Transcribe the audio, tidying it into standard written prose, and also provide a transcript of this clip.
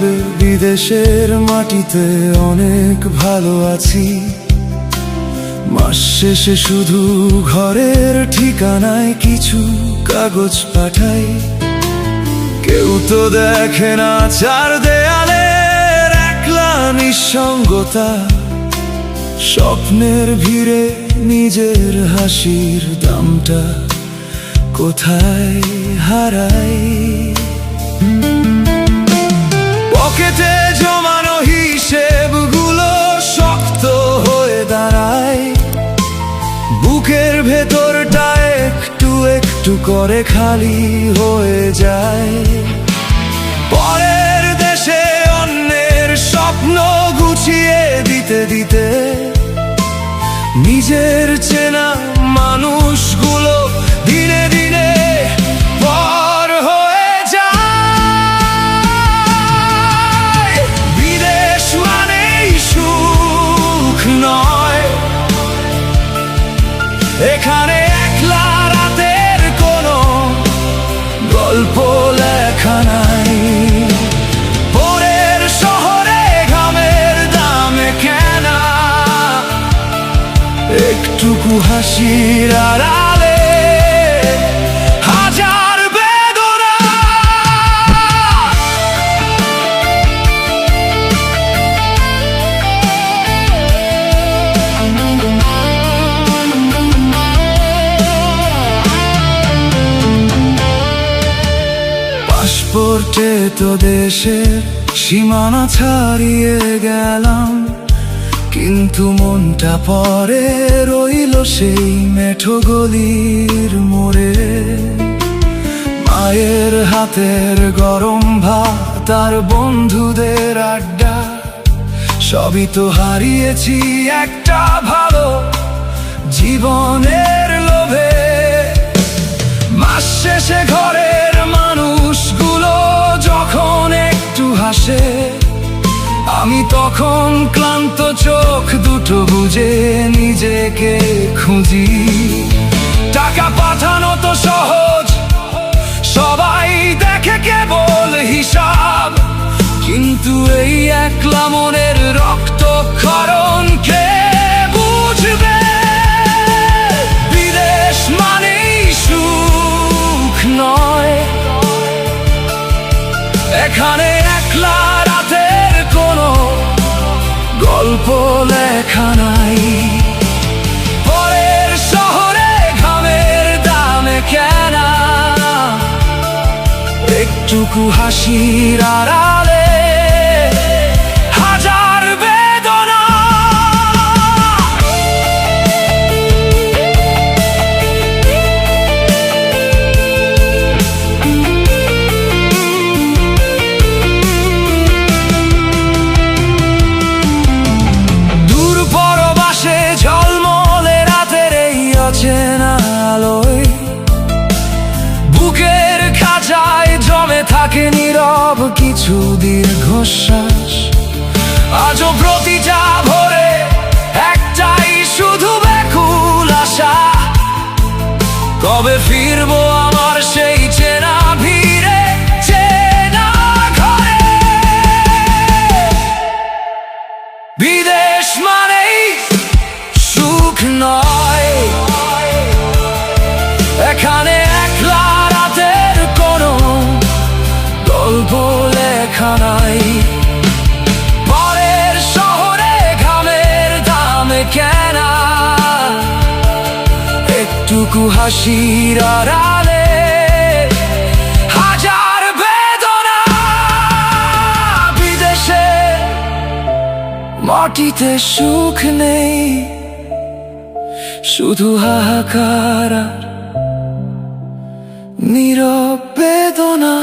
ভাবে বিদেশের মাটিতে অনেক ভালো আছি। মাস শেষে শুধু ঘরের ঠিকানায় কিছু কাগজ পাঠাই। কেউ তো দেখে না চার দেয়ালের একলা নিঃসঙ্গতা। স্বপ্নের ভিড়ে নিজের হাসির দামটা কোথায় হারাই। পকেটে জমানো হিসেবগুলো শক্ত হয়ে দাঁড়ায়। বুকের ভেতরটা একটু একটু করে খালি হয়ে যায়। পরের দেশে অন্যের স্বপ্ন গুছিয়ে দিতে দিতে নিজের চেনা মানুষগুলো দিনে দিনে পর হয়ে যায়। বিদেশ মানেই সুখ নয়, এখানে একলা রাতের কোনো গল্প লেখা নাই। পরের শহরে ঘামের দামে কেনা একটুকু হাসির আড়ালে হাজার বেদনা। পাসপোর্টে তো দেশের সীমানা ছাড়িয়ে গেলাম, কিন্তু মনটা পরে রইল সেই মেঠো গলির মোড়ে। মায়ের হাতের গরম ভাত আর বন্ধুদের আড্ডা সবই তো হারিয়েছি একটা ভালো জীবনের লোভে। মাস শেষে ঘরের মানুষগুলো যখন একটু হাসে, আমি তখন ক্লান্ত চোখ দুটো বুজে নিজেকে খুঁজি। টাকা পাঠানো তো সহজ, সবাই দেখে কেবল হিসাব, কিন্তু এই একলা মনের রক্তক্ষরণ কে বুঝবে? বিদেশ মানেই সুখ নয়, এখানে একলা রাতের কোনো গল্প লেখা নাই। পরের শহরে ঘামের দামে কেনা একটুকু হাসির আড়ালে হাজার বেদনা। বুকের খাঁচায় জমে থাকে নীরব কিছু দীর্ঘশ্বাস। আজও প্রতিটা ভোরে একটাই শুধু ব্যাকুল আশা, কবে ফিরবো আমার সেই চেনা ভিড়ে চেনা ঘরে। বিদেশ মানেই সুখ নয়, এখানে একলা রাতের কোনো গল্প লেখা নাই। পরের শহরে ঘামের দামে কেনা একটুকু হাসির আড়ালে হাজার বেদনা। বিদেশে মাটিতে সুখ নেই, শুধু হাহাকার নীরব বেদনা।